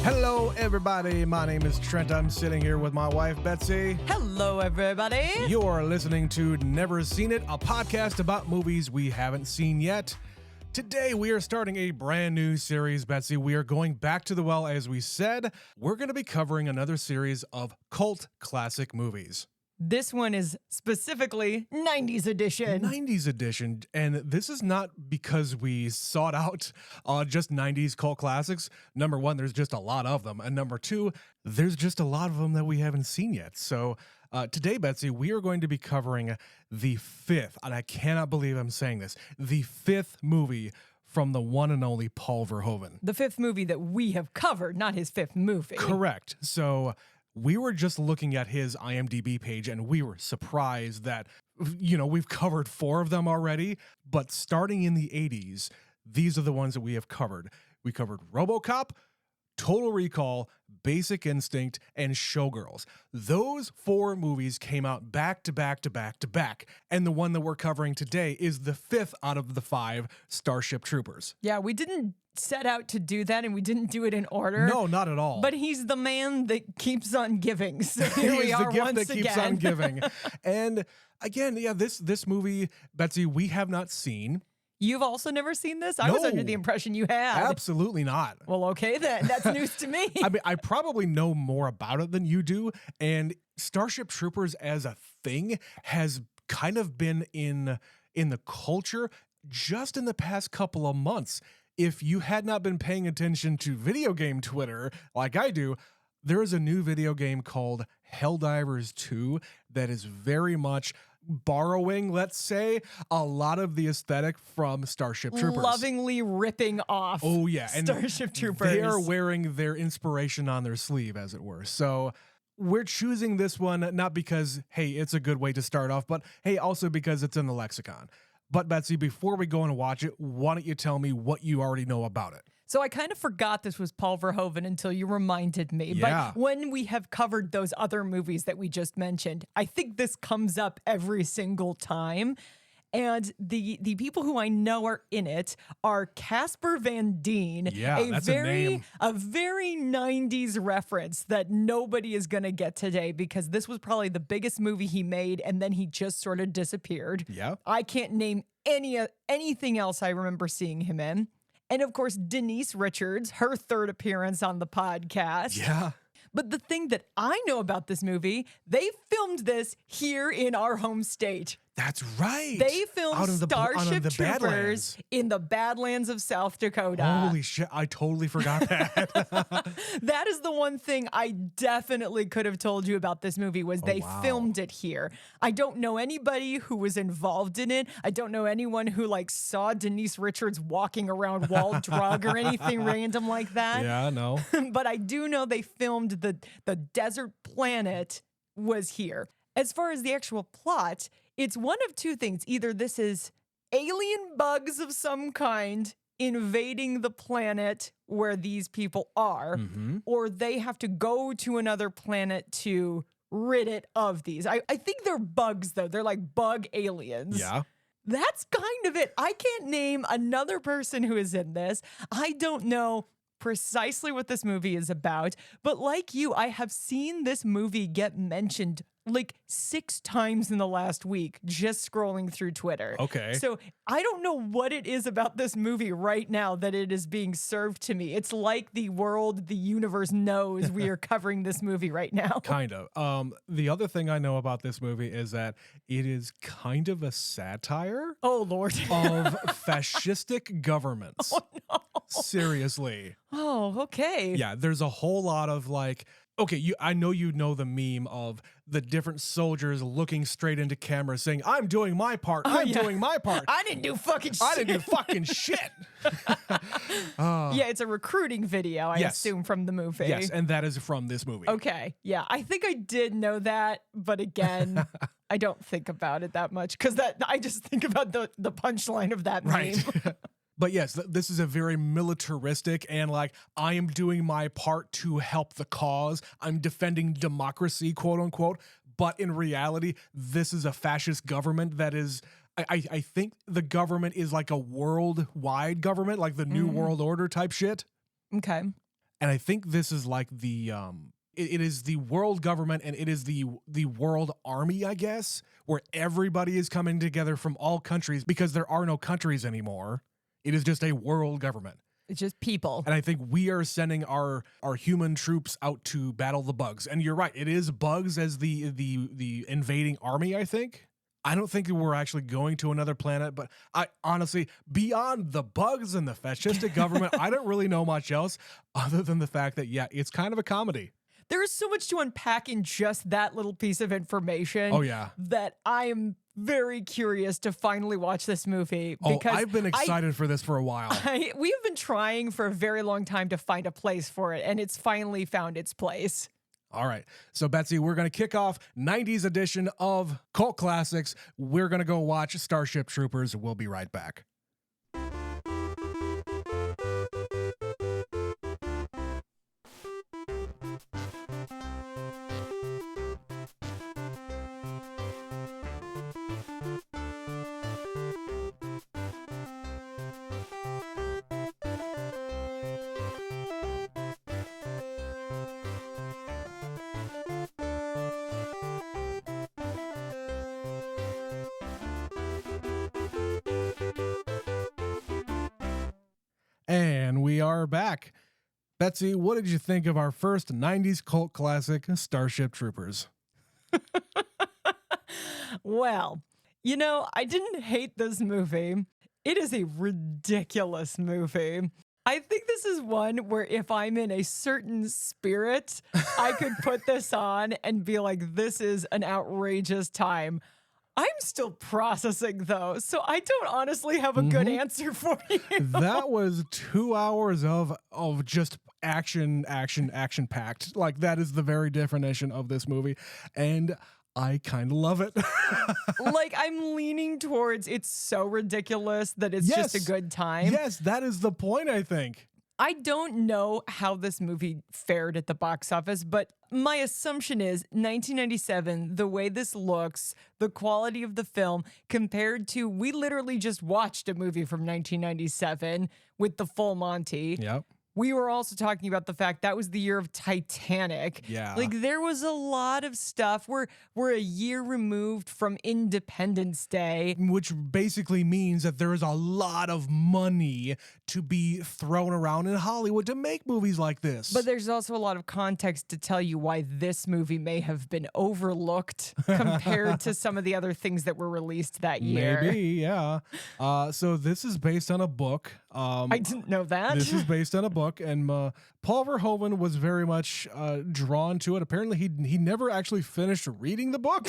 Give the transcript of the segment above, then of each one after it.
Hello, everybody. My name is Trent. I'm sitting here with my wife, Betsy. Hello, everybody. You're listening to Never Seen It, a podcast about movies we haven't seen yet. Today, we are starting a brand new series, Betsy. We are going back to the well, as we said. We're going to be covering another series of cult classic movies. This one is specifically 90s edition. 90s edition, and this is not because we sought out just 90s cult classics. Number one, there's just a lot of them, and number two, there's just a lot of them that we haven't seen yet. So today, Betsy, we are going to be covering the fifth, and I cannot believe I'm saying this, the fifth movie from the one and only Paul Verhoeven. The fifth movie that we have covered, not his fifth movie. Correct. So we were just looking at his IMDb page and we were surprised that, we've covered 4 of them already, but starting in the 80s, these are the ones that we have covered. We covered RoboCop, Total Recall, Basic Instinct, and Showgirls. Those 4 movies came out back to back to back to back, and the one that we're covering today is the 5th out of the 5, Starship Troopers. Yeah, we didn't set out to do that, and we didn't do it in order. No, not at all. But he's the man that keeps on giving. So here we He's are the gift once that keeps again. on giving. And again, yeah, this movie, Betsy, we have not seen. You've also never seen this? I was under the impression you had. Absolutely not. Well, okay then. That's news to me. I mean, I probably know more about it than you do. And Starship Troopers as a thing has kind of been in the culture just in the past couple of months. If you had not been paying attention to video game Twitter like I do, there is a new video game called Helldivers 2 that is very much borrowing, let's say, a lot of the aesthetic from Starship Troopers. Lovingly ripping off And Starship Troopers. They are wearing their inspiration on their sleeve, as it were. So we're choosing this one not because, hey, it's a good way to start off, but hey, also because it's in the lexicon. But Betsy, before we go and watch it, why don't you tell me what you already know about it? So I kind of forgot this was Paul Verhoeven until you reminded me. Yeah. But when we have covered those other movies that we just mentioned, I think this comes up every single time. And the people who I know are in it are Casper Van Dien, that's a name. a very 90s reference that nobody is going to get today because this was probably the biggest movie he made and then he just sort of disappeared. Yeah. I can't name anything else I remember seeing him in. And of course, Denise Richards, her 3rd appearance on the podcast. Yeah. But the thing that I know about this movie, they filmed this here in our home state. That's right. They filmed Starship Troopers Badlands. in the Badlands of South Dakota. Holy shit, I totally forgot that. That is the one thing I definitely could have told you about this movie was they filmed it here. I don't know anybody who was involved in it. I don't know anyone who saw Denise Richards walking around Wall Drug or anything random like that. Yeah, no. But I do know they filmed the desert planet was here. As far as the actual plot, it's one of 2 things. Either this is alien bugs of some kind invading the planet where these people are, or they have to go to another planet to rid it of these. I think they're bugs, though. They're like bug aliens. Yeah. That's kind of it. I can't name another person who is in this. I don't know precisely what this movie is about, but like you, I have seen this movie get mentioned 6 times in the last week, just scrolling through Twitter. Okay. So I don't know what it is about this movie right now that it is being served to me. It's like the universe knows we are covering this movie right now. Kind of. The other thing I know about this movie is that it is kind of a satire. Oh, Lord. Of fascistic governments. Oh, no. Seriously. Oh, okay. Yeah, there's a whole lot of I know you know the meme of the different soldiers looking straight into camera saying, I'm doing my part, doing my part. I didn't do fucking shit. I didn't do fucking shit. Yeah, it's a recruiting video, I assume, from the movie. Yes, and that is from this movie. Okay, yeah. I think I did know that, but again, I don't think about it that much because I just think about the punchline of that meme. But yes, this is a very militaristic and I am doing my part to help the cause. I'm defending democracy, quote unquote. But in reality, this is a fascist government that is, I think the government is like a worldwide government, like the New World Order type shit. Okay. And I think this is like the it is the world government, and it is the world army, I guess, where everybody is coming together from all countries because there are no countries anymore. It is just a world government. It's just people. And I think we are sending our human troops out to battle the bugs. And you're right, it is bugs as the invading army, I think. I don't think we're actually going to another planet, but I honestly, beyond the bugs and the fascistic government, I don't really know much else other than the fact that, yeah, it's kind of a comedy. There is so much to unpack in just that little piece of information. Oh, yeah. That I am very curious to finally watch this movie. Because I've been excited for this for a while. We have been trying for a very long time to find a place for it, and it's finally found its place. All right. So, Betsy, we're going to kick off 90s edition of Cult Classics. We're going to go watch Starship Troopers. We'll be right back. And we are back. Betsy, what did you think of our first 90s cult classic, Starship Troopers? Well, you know, I didn't hate this movie. It is a ridiculous movie. I think this is one where if I'm in a certain spirit, I could put this on and be like, this is an outrageous time. I'm still processing, though, so I don't honestly have a good answer for you. That was 2 hours of just action packed. Like, that is the very definition of this movie, and I kind of love it. Like, I'm leaning towards it's so ridiculous that it's just a good time. Yes, that is the point, I think. I don't know how this movie fared at the box office, but my assumption is 1997, the way this looks, the quality of the film compared to, we literally just watched a movie from 1997 with the Full Monty. Yep. We were also talking about the fact that was the year of Titanic. Yeah. Like, there was a lot of stuff. We're a year removed from Independence Day. Which basically means that there is a lot of money to be thrown around in Hollywood to make movies like this. But there's also a lot of context to tell you why this movie may have been overlooked compared to some of the other things that were released that year. Maybe, yeah. So this is based on a book. I didn't know that. This is based on a book, and Paul Verhoeven was very much drawn to it. Apparently, he never actually finished reading the book.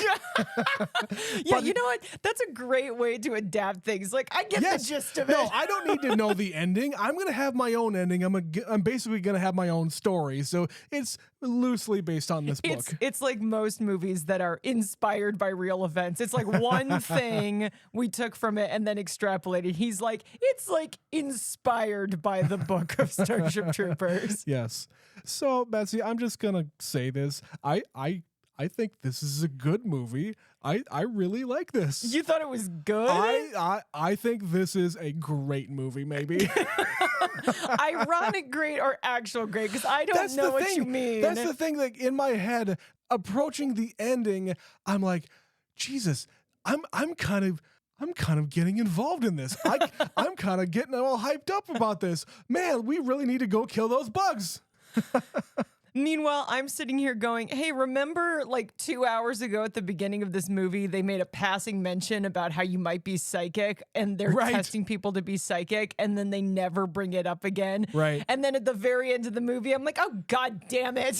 Yeah, you know what? That's a great way to adapt things. Like, I get the gist of it. No, I don't need to know the ending. I'm going to have my own ending. I'm basically going to have my own story. So it's loosely based on this book. It's like most movies that are inspired by real events. It's like one thing we took from it and then extrapolated. He's like, it's like inspired by the book of Starship Troopers. Yes. So, Betsy, I'm just going to say this. I think this is a good movie. I really like this. You thought it was good? I think this is a great movie, maybe. Ironic great or actual great? Because I don't know what you mean. That's the thing. Like, in my head, approaching the ending, I'm like, Jesus, I'm kind of getting involved in this. I'm kind of getting all hyped up about this. Man, we really need to go kill those bugs. Meanwhile, I'm sitting here going, hey, remember like 2 hours ago at the beginning of this movie, they made a passing mention about how you might be psychic and they're testing people to be psychic, and then they never bring it up again. Right. And then at the very end of the movie, I'm like, oh, God damn it.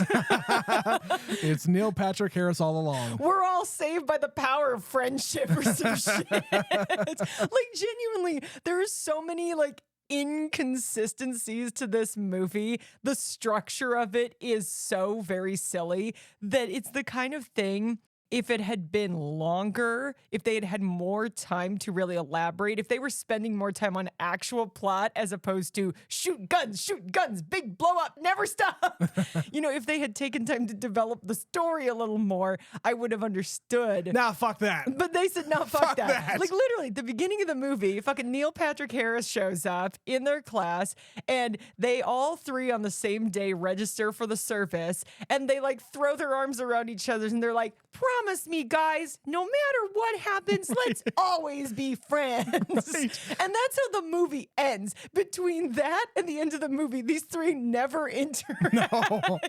It's Neil Patrick Harris all along. We're all saved by the power of friendship or some shit. Like, genuinely, there are so many like inconsistencies to this movie. The structure of it is so very silly that it's the kind of thing if it had been longer, if they had had more time to really elaborate, if they were spending more time on actual plot as opposed to shoot guns, big blow up, never stop. If they had taken time to develop the story a little more, I would have understood. Nah, fuck that. But they said, no, fuck that. that. Like literally, at the beginning of the movie, fucking Neil Patrick Harris shows up in their class, and they all three on the same day register for the service, and they like throw their arms around each other, and they're like, promise me, guys, no matter what happens, let's always be friends. Right. And that's how the movie ends. Between that and the end of the movie, these three never interact. No.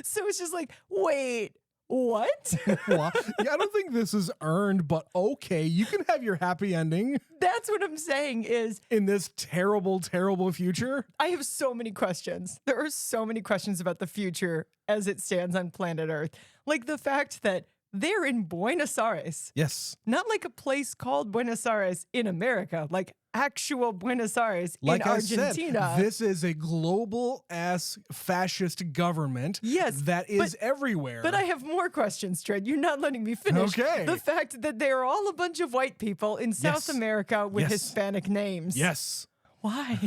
So it's just like, wait, what? Well, yeah, I don't think this is earned, but okay, you can have your happy ending That's what I'm saying is in this terrible, terrible future. I have so many questions. There are so many questions about the future as it stands on planet Earth. Like the fact that they're in Buenos Aires, Yes. not like a place called Buenos Aires in America, like actual Buenos Aires Like in I Argentina. said, this is a global ass fascist government Yes, that is everywhere. But I have more questions, Trent. You're not letting me finish. Okay. The fact that they are all a bunch of white people in South Yes. America with Yes. Hispanic names. Yes. Why?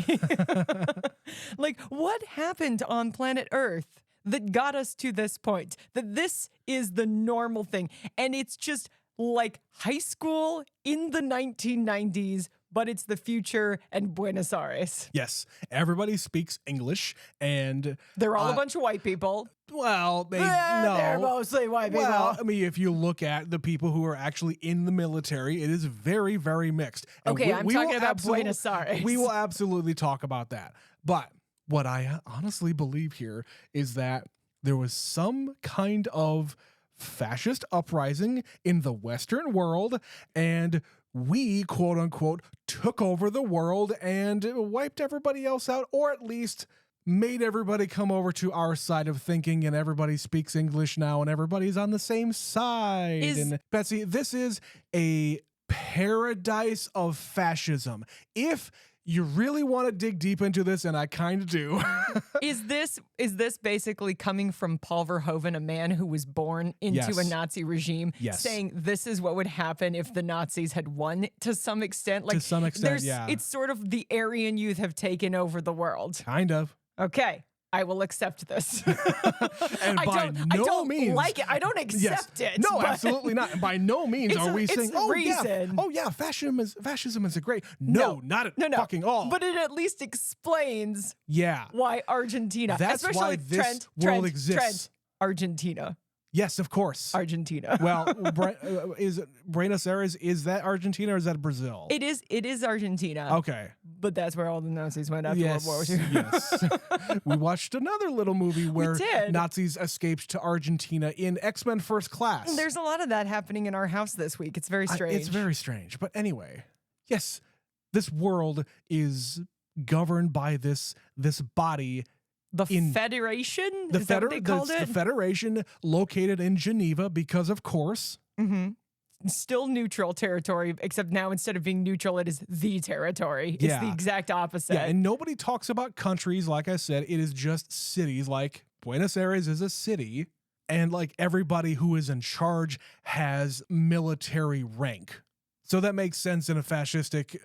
Like, what happened on planet Earth that got us to this point? That this is the normal thing. And it's just like high school in the 1990s, but it's the future and Buenos Aires. Yes. Everybody speaks English, and They're all a bunch of white people. well, no. They're mostly white people. Well, I mean, if you look at the people who are actually in the military, it is very, very mixed. And Okay, I'm talking will about Buenos Aires. We will absolutely talk about that. But what I honestly believe here is that there was some kind of fascist uprising in the Western world, and we, quote unquote, took over the world and wiped everybody else out, or at least made everybody come over to our side of thinking, and everybody speaks English now, and everybody's on the same side. And Betsy, this is a paradise of fascism. If you really want to dig deep into this, and I kind of do. Is this basically coming from Paul Verhoeven, a man who was born into Yes. a Nazi regime, Yes. saying this is what would happen if the Nazis had won to some extent? Like, To some extent, there's- yeah. It's sort of the Aryan youth have taken over the world. Kind of. Okay, I will accept this. And I don't means like it. I don't accept it. No, but absolutely not. And by no means It's are a- we it's saying, a oh reason. yeah, fascism is a great. No, not at No, fucking all. But it at least explains yeah. why Argentina, That's especially why this world Trent, exists. Argentina. Yes, of course. Argentina. Well, is Buenos Aires, is that Argentina or is that Brazil? It is Argentina. Okay. But that's where all the Nazis went after Yes, World War II. yes. We watched another little movie where did. Nazis escaped to Argentina in X-Men First Class. There's a lot of that happening in our house this week. It's very strange. It's very strange. But anyway, yes, this world is governed by this body. the in- Federation? The, Is that what they called the it? Federation, located in Geneva, because of course. Mm-hmm. Still neutral territory, except now instead of being neutral, it is the territory. It's Yeah. the exact opposite. Yeah, and nobody talks about countries. Like I said, it is just cities. Like Buenos Aires is a city, and like everybody who is in charge has military rank. So that makes sense in a fascistic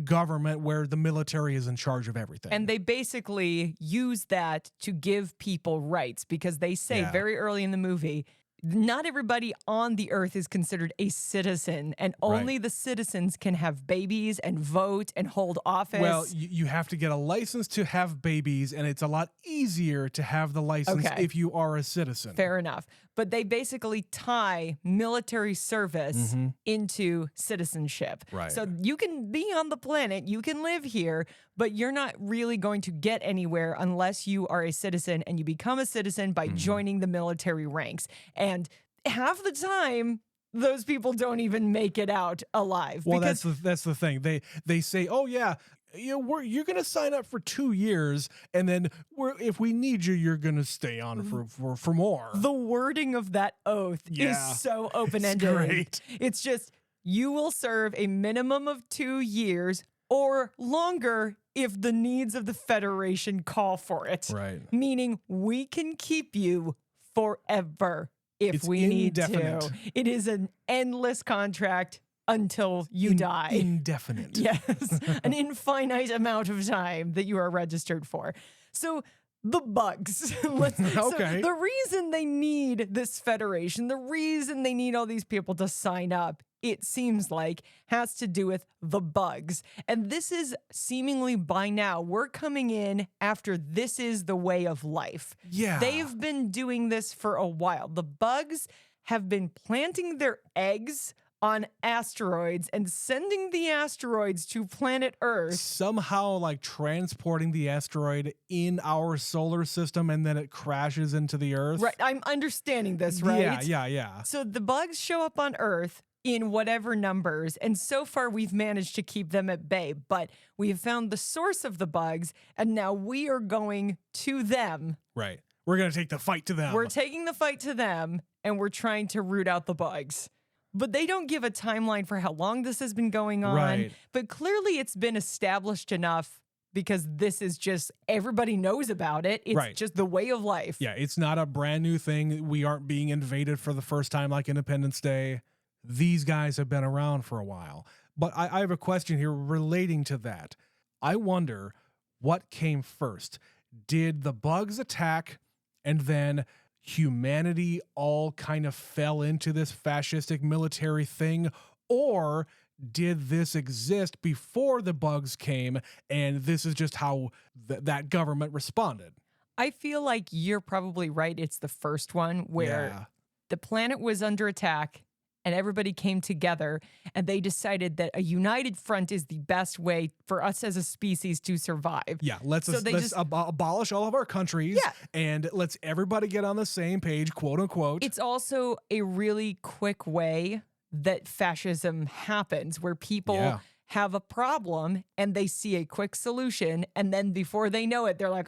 government where the military is in charge of everything. And they basically use that to give people rights because they say Yeah. very early in the movie, not everybody on the earth is considered a citizen, and only the citizens can have babies and vote and hold office. Well, you have to get a license to have babies, and it's a lot easier to have the license Okay. if you are a citizen. Fair enough. But they basically tie military service into citizenship. Right. So you can be on the planet, you can live here, but you're not really going to get anywhere unless you are a citizen, and you become a citizen by joining the military ranks. And half the time, those people don't even make it out alive. Well, because that's the thing. They say, oh yeah, you're gonna sign up for 2 years, and then if we need you, you're gonna stay on for more. the wording of that oath Yeah. is so open-ended. great. It's just, you will serve a minimum of 2 years or longer if the needs of the Federation call for it. Right. Meaning we can keep you forever. if It's we need indefinite. to. It is an endless contract until you die. Indefinite. Yes, an infinite amount of time that you are registered for. So the bugs. Okay. So the reason they need this federation, the reason they need all these people to sign up, it seems like, has to do with the bugs. And this is seemingly by now, we're coming in after this is the way of life. Yeah. They've been doing this for a while. The bugs have been planting their eggs on asteroids and sending the asteroids to planet Earth. Somehow like transporting the asteroid in our solar system and then it crashes into the Earth. Right, I'm understanding this, right? Yeah. So the bugs show up on Earth in whatever numbers, and so far we've managed to keep them at bay, but we have found the source of the bugs, and now we are going to them. Right. We're going to take the fight to them. We're taking the fight to them, and we're trying to root out the bugs. But they don't give a timeline for how long this has been going on. Right. But clearly it's been established enough because this is just, everybody knows about it. It's Right. just the way of life. Yeah, it's not a brand new thing. We aren't being invaded for the first time like Independence Day. These guys have been around for a while. But I have a question here relating to that. I wonder what came first. Did the bugs attack and then humanity all kind of fell into this fascistic military thing? Or did this exist before the bugs came and this is just how that government responded? I feel like you're probably right. It's the first one where Yeah. the planet was under attack and everybody came together and they decided that a united front is the best way for us as a species to survive. Yeah, let's So they just- abolish all of our countries Yeah. and let's everybody get on the same page, quote unquote. It's also a really quick way that fascism happens, where people Yeah. have a problem and they see a quick solution, and then before they know it, they're like,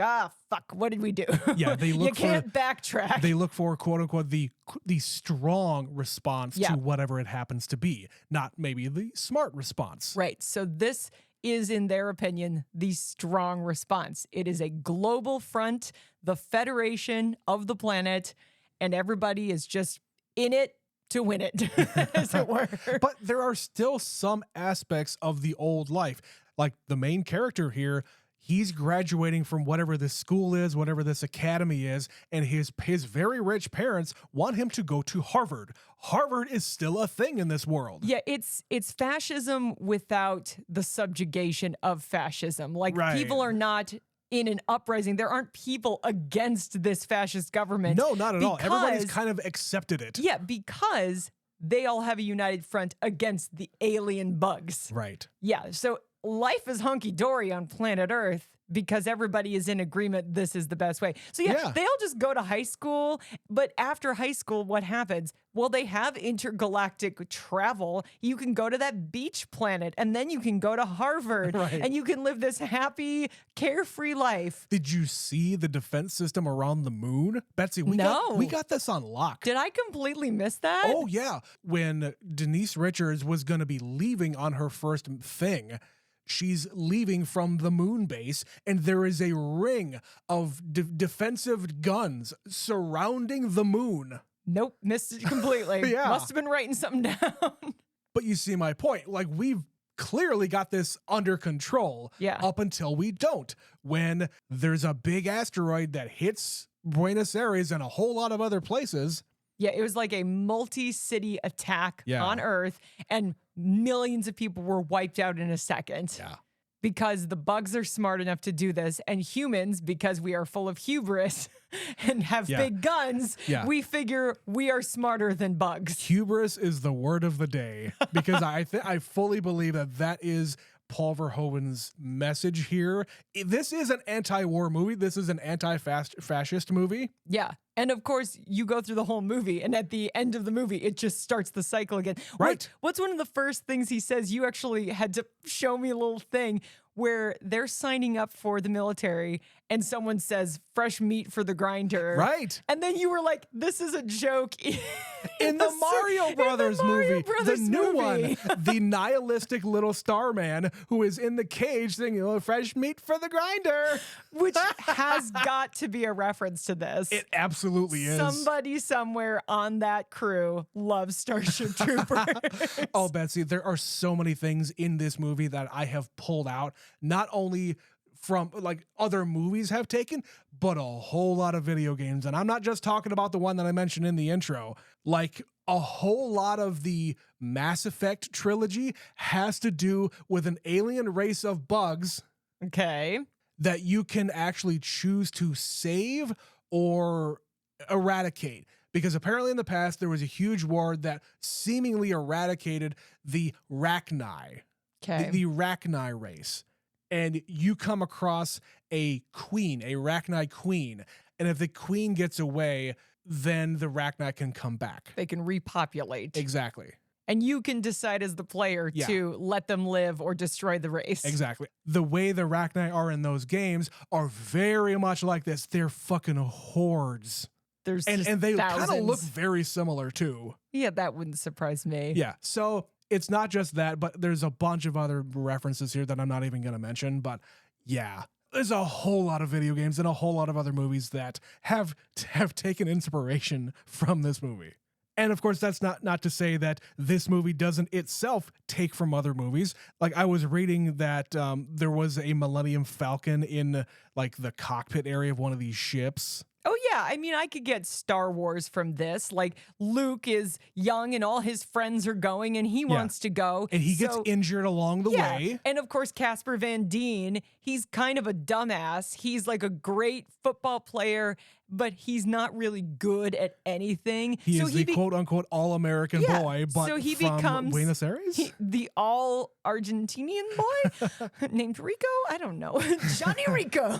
fuck, what did we do? Yeah, they look you can't backtrack. They look for quote unquote the strong response Yeah. to whatever it happens to be, not maybe the smart response. Right. So this is, in their opinion, the strong response. It is a global front, the federation of the planet, and everybody is just in it to win it, as it were. But there are still some aspects of the old life. Like the main character here, he's graduating from whatever this school is, whatever this academy is, and his very rich parents want him to go to Harvard. Harvard is still a thing in this world. Yeah, it's fascism without the subjugation of fascism. Like, Right. people are not in an uprising. There aren't people against this fascist government. No, not at all. Everybody's because- kind of accepted it. Yeah, because they all have a united front against the alien bugs. Right. Yeah, so life is hunky-dory on planet Earth because everybody is in agreement this is the best way. So yeah, they all just go to high school, but after high school, what happens? Well, they have intergalactic travel. You can go to that beach planet, and then you can go to Harvard, Right. and you can live this happy, carefree life. Did you see the defense system around the moon? Betsy, we No. got this on lock. Did I completely miss that? Oh, yeah. When Denise Richards was going to be leaving on her first thing, she's leaving from the moon base, and there is a ring of defensive guns surrounding the moon. Nope, missed it completely. Yeah. Must have been writing something down. But you see my point. Like, we've clearly got this under control Yeah. up until we don't. When there's a big asteroid that hits Buenos Aires and a whole lot of other places. Yeah, it was like a multi-city attack Yeah. on Earth, and millions of people were wiped out in a second. Yeah. Because the bugs are smart enough to do this, and humans, because we are full of hubris and have Yeah. big guns, Yeah. we figure we are smarter than bugs. Hubris is the word of the day, because I fully believe that is Paul Verhoeven's message here. This is an anti-war movie. This is an anti-fascist movie. Yeah. And of course, you go through the whole movie, and at the end of the movie, it just starts the cycle again. Right. What's one of the first things he says? You actually had to show me a little thing where they're signing up for the military, and someone says fresh meat for the grinder. Right. And then you were like, this is a joke In the Mario Brothers movie, the new one, the nihilistic little starman who is in the cage saying, fresh meat for the grinder. Which has got to be a reference to this. It absolutely is. Somebody somewhere on that crew loves Starship Troopers. Oh, Betsy, there are so many things in this movie that I have pulled out, not only from like other movies have taken, but a whole lot of video games. And I'm not just talking about the one that I mentioned in the intro. Like a whole lot of the Mass Effect trilogy has to do with an alien race of bugs. Okay. That you can actually choose to save or eradicate. Because apparently in the past, there was a huge war that seemingly eradicated the Rachni. Okay. The Rachni race. And you come across a queen, a Rachni queen. And if the queen gets away, then the Rachni can come back. They can repopulate. Exactly. And you can decide as the player to let them live or destroy the race. Exactly. The way the Rachni are in those games are very much like this. They're fucking hordes. There's and they kind of look thousands. very similar too. Yeah, that wouldn't surprise me. Yeah. So it's not just that, but there's a bunch of other references here that I'm not even going to mention. But yeah, there's a whole lot of video games and a whole lot of other movies that have taken inspiration from this movie. And of course, that's not to say that this movie doesn't itself take from other movies. Like I was reading that there was a Millennium Falcon in like the cockpit area of one of these ships. Oh, yeah. I mean, I could get Star Wars from this. Like, Luke is young and all his friends are going and he wants to go. And he gets injured along the way. And of course, Casper Van Dien, he's kind of a dumbass. He's like a great football player, but he's not really good at anything. He is the quote-unquote all-American boy, but so he from becomes Buenos Aires? the all-Argentinian boy named Rico? I don't know. Johnny Rico.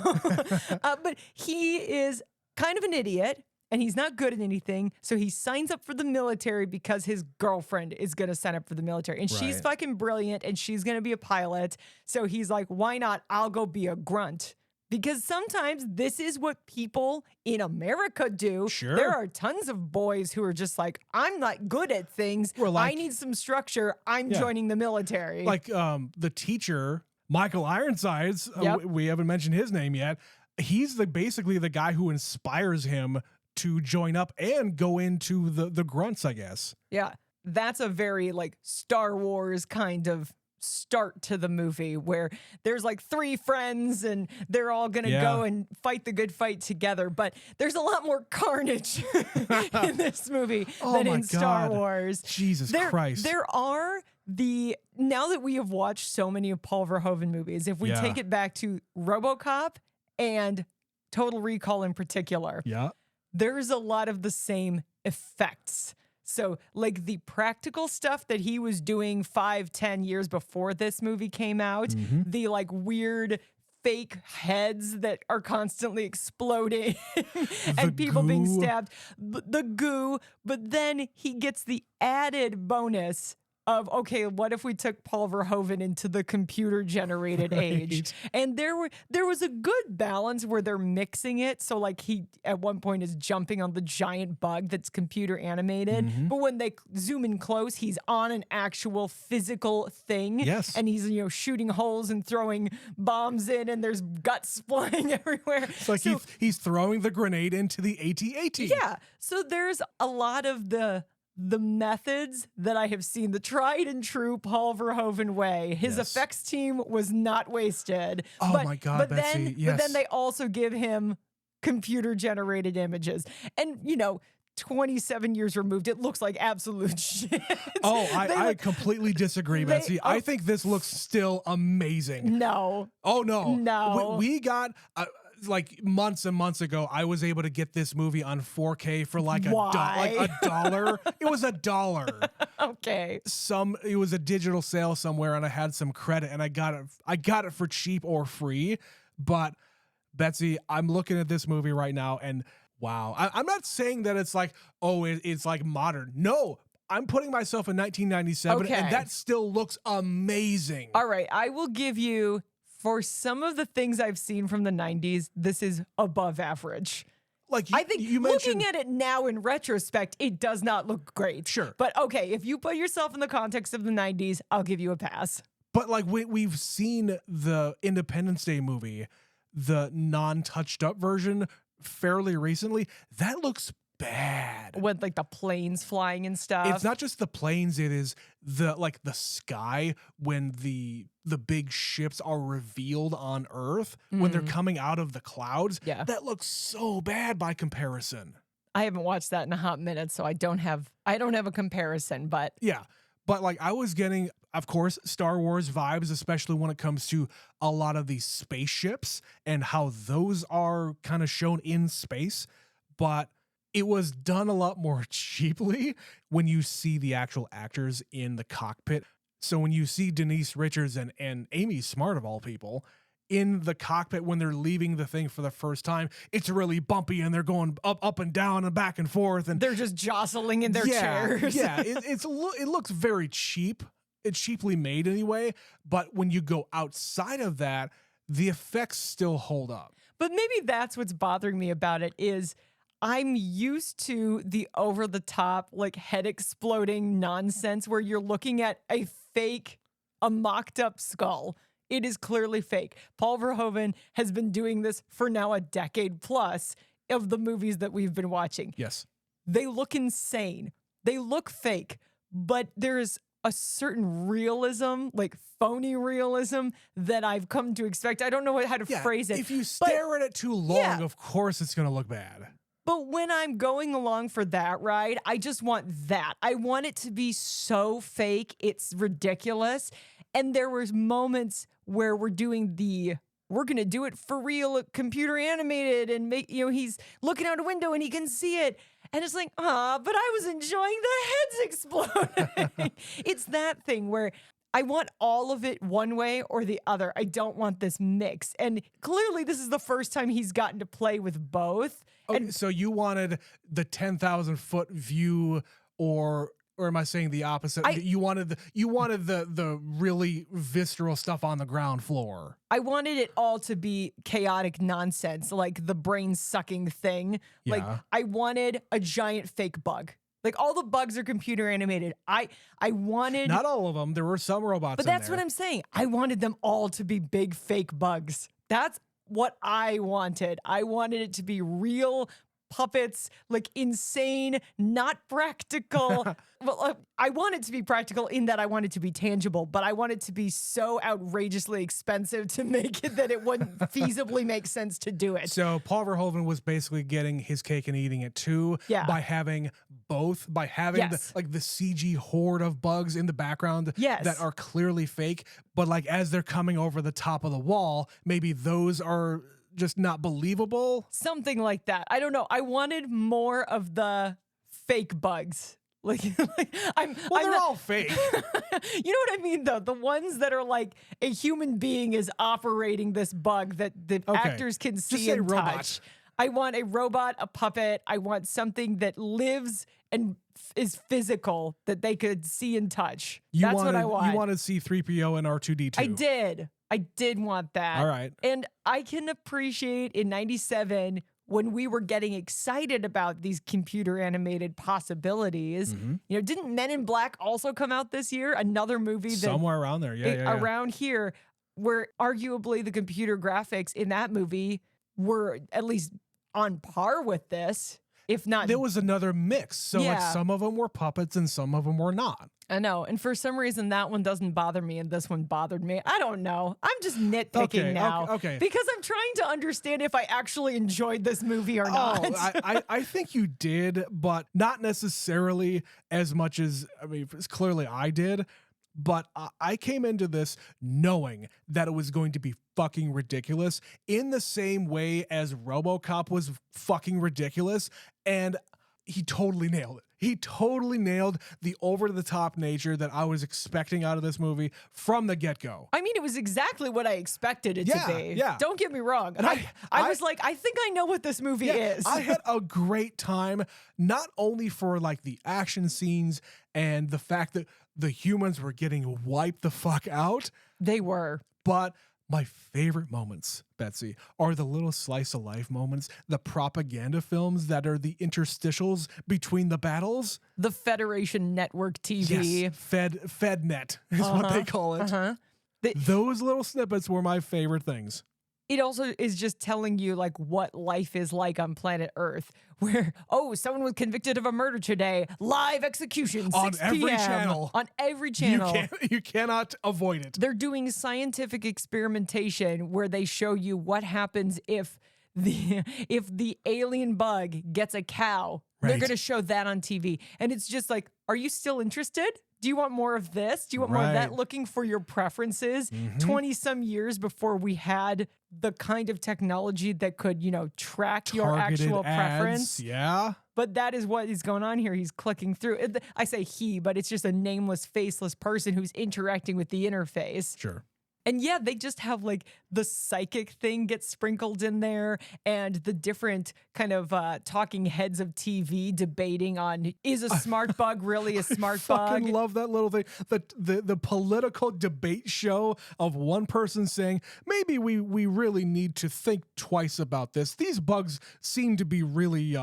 But he is kind of an idiot, and he's not good at anything, so he signs up for the military because his girlfriend is going to sign up for the military, and she's fucking brilliant, and she's going to be a pilot, so he's like, why not? I'll go be a grunt. Because sometimes this is what people in America do. Sure. There are tons of boys who are just like, I'm not good at things. I need some structure. I'm joining the military. Like the teacher, Michael Ironsides, we haven't mentioned his name yet. He's basically the guy who inspires him to join up and go into the grunts, I guess. Yeah, that's a very like Star Wars kind of start to the movie where there's like 3 friends and they're all gonna go and fight the good fight together. But there's a lot more carnage in this movie than in Star Wars. Jesus Christ. There are now that we have watched so many of Paul Verhoeven movies, if we take it back to RoboCop and Total Recall in particular, there's a lot of the same effects. So like the practical stuff that he was doing 5-10 years before this movie came out, the like weird fake heads that are constantly exploding and people being stabbed, the goo, but then he gets the added bonus of, okay, what if we took Paul Verhoeven into the computer-generated age? And there was a good balance where they're mixing it. So like he, at one point, is jumping on the giant bug that's computer animated. But when they zoom in close, he's on an actual physical thing. Yes. And he's, shooting holes and throwing bombs in, and there's guts flying everywhere. It's like he's throwing the grenade into the AT-AT. Yeah. So there's a lot of the methods that I have seen, the tried and true Paul Verhoeven way. His effects team was not wasted. Oh my God, Betsy, but then they also give him computer generated images. And 27 years removed, it looks like absolute shit. Oh, I completely disagree, Betsy. I think this looks still amazing. No. Oh, no. No. We got... like months and months ago, I was able to get this movie on 4K for like $1. It was $1. Okay. It was a digital sale somewhere, and I had some credit, and I got it for cheap or free. But Betsy, I'm looking at this movie right now, and wow, I'm not saying that it's like, it's like modern. No. I'm putting myself in 1997, and that still looks amazing. All right, I will give you For some of the things I've seen from the 90s, this is above average. Like I think you mentioned, looking at it now in retrospect, it does not look great. Sure. But okay, if you put yourself in the context of the 90s, I'll give you a pass. but like we've seen the Independence Day movie, the non-touched up version, fairly recently. That looks bad. With like the planes flying and stuff. It's not just the planes, it is the sky when the big ships are revealed on Earth when they're coming out of the clouds. Yeah. That looks so bad by comparison. I haven't watched that in a hot minute, so I don't have a comparison, but Yeah. But like I was getting, of course, Star Wars vibes, especially when it comes to a lot of these spaceships and how those are kind of shown in space. But it was done a lot more cheaply when you see the actual actors in the cockpit. So when you see Denise Richards and Amy Smart, of all people, in the cockpit when they're leaving the thing for the first time, it's really bumpy and they're going up and down and back and forth. And they're just jostling in their chairs. Yeah, it looks very cheap. It's cheaply made anyway. But when you go outside of that, the effects still hold up. But maybe that's what's bothering me about it is I'm used to the over the top, like head exploding nonsense where you're looking at a mocked up skull. It is clearly fake. Paul Verhoeven has been doing this for now a decade plus of the movies that we've been watching. Yes. They look insane. They look fake, but there is a certain realism, like phony realism, that I've come to expect. I don't know how to phrase it. If you stare at it too long, of course it's going to look bad. But when I'm going along for that ride, I just want that. I want it to be so fake, it's ridiculous. And there was moments where we're going to do it for real, computer animated, and he's looking out a window and he can see it. And it's like, but I was enjoying the heads exploding. It's that thing where I want all of it one way or the other. I don't want this mix. And clearly this is the first time he's gotten to play with both. And so you wanted the 10,000 foot view, or am I saying the opposite? You wanted the really visceral stuff on the ground floor. I wanted it all to be chaotic nonsense, like the brain sucking thing. Yeah. Like I wanted a giant fake bug. Like all the bugs are computer animated. I wanted Not all of them. There were some robots. But that's what I'm saying. I wanted them all to be big fake bugs. That's what I wanted. I wanted it to be real puppets, like insane, not practical. Well, I want it to be practical in that I want it to be tangible, but I want it to be so outrageously expensive to make it that it wouldn't feasibly make sense to do it. So Paul Verhoeven was basically getting his cake and eating it too, by having both, by having the CG horde of bugs in the background that are clearly fake, but like as they're coming over the top of the wall, maybe those are just not believable. Something like that. I don't know. I wanted more of the fake bugs. They're all fake. You know what I mean, though? The ones that are like a human being is operating this bug that the actors can see and touch. I want a robot, a puppet. I want something that lives and is physical that they could see and touch. That's what I want. You wanted C-3PO and R2-D2. I did want that. All right. And I can appreciate in 97 when we were getting excited about these computer animated possibilities. You know, didn't Men in Black also come out this year? Another movie that somewhere around there. Around here, where arguably the computer graphics in that movie were at least on par with this. If not, there was another mix. So like some of them were puppets and some of them were not. I know. And for some reason, that one doesn't bother me and this one bothered me. I don't know. I'm just nitpicking now. Okay. Because I'm trying to understand if I actually enjoyed this movie or not. I think you did, but not necessarily as much as, clearly I did. But I came into this knowing that it was going to be fucking ridiculous in the same way as RoboCop was fucking ridiculous. And he totally nailed it. He totally nailed the over-the-top nature that I was expecting out of this movie from the get-go. I mean, it was exactly what I expected it to be. Yeah. Don't get me wrong. And I was like, I think I know what this movie is. I had a great time, not only for like the action scenes and the fact that the humans were getting wiped the fuck out. They were. But My favorite moments, Betsy, are the little slice of life moments, the propaganda films that are the interstitials between the battles. The Federation Network TV. Yes, FedNet is what they call it. Those little snippets were my favorite things. It also is just telling you like what life is like on planet Earth, where, oh, someone was convicted of a murder today. Live execution, 6 On every p.m. channel. On every channel. You cannot avoid it. They're doing scientific experimentation where they show you what happens if the alien bug gets a cow. They're Right. going to show that on TV. And it's just like, are you still interested? Do you want more of this? Do you want more of that? Right. Looking for your preferences 20 some years before we had the kind of technology that could, track your Targeted actual ads, preference. Yeah. But that is what is going on here. He's clicking through. I say he, but it's just a nameless, faceless person who's interacting with the interface. Sure. And yeah, they just have like the psychic thing gets sprinkled in there and the different kind of talking heads of TV debating on, is a smart bug really a smart I bug? fucking love that little thing. The political debate show of one person saying, maybe we really need to think twice about this. These bugs seem to be really,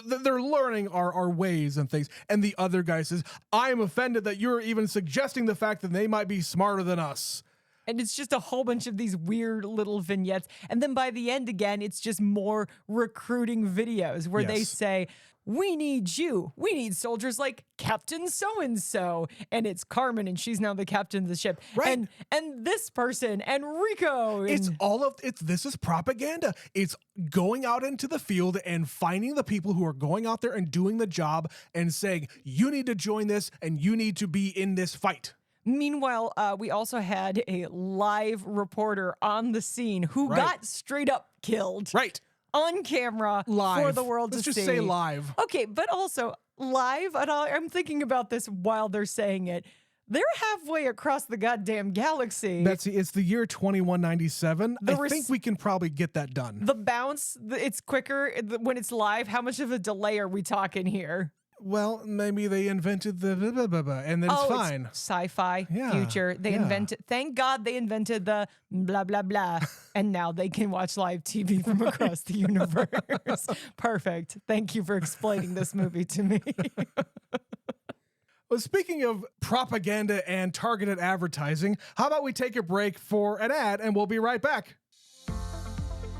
they're learning our ways and things. And the other guy says, I'm offended that you're even suggesting the fact that they might be smarter than us. And it's just a whole bunch of these weird little vignettes. And then by the end, again, it's just more recruiting videos where they Yes. say, we need you. We need soldiers like Captain So-and-so. And it's Carmen, and she's now the captain of the ship. Right. And this person, and Rico. And This is propaganda. It's going out into the field and finding the people who are going out there and doing the job and saying, you need to join this and you need to be in this fight. Meanwhile, we also had a live reporter on the scene who got straight up killed. Right. On camera Live. for the world Let's to see. just say live. Okay, but also live, and I'm thinking about this while they're saying it. They're halfway across the goddamn galaxy. Betsy, it's the year 2197. The I think we can probably get that done. The bounce, it's quicker when it's live. How much of a delay are we talking here? Well, maybe they invented the blah, blah, blah, blah, and then it's fine. It's sci-fi, Yeah, future. They invented. Thank God they invented the blah blah blah, and now they can watch live TV from across the universe. Perfect. Thank you for explaining this movie to me. Well, speaking of propaganda and targeted advertising, how about we take a break for an ad and we'll be right back.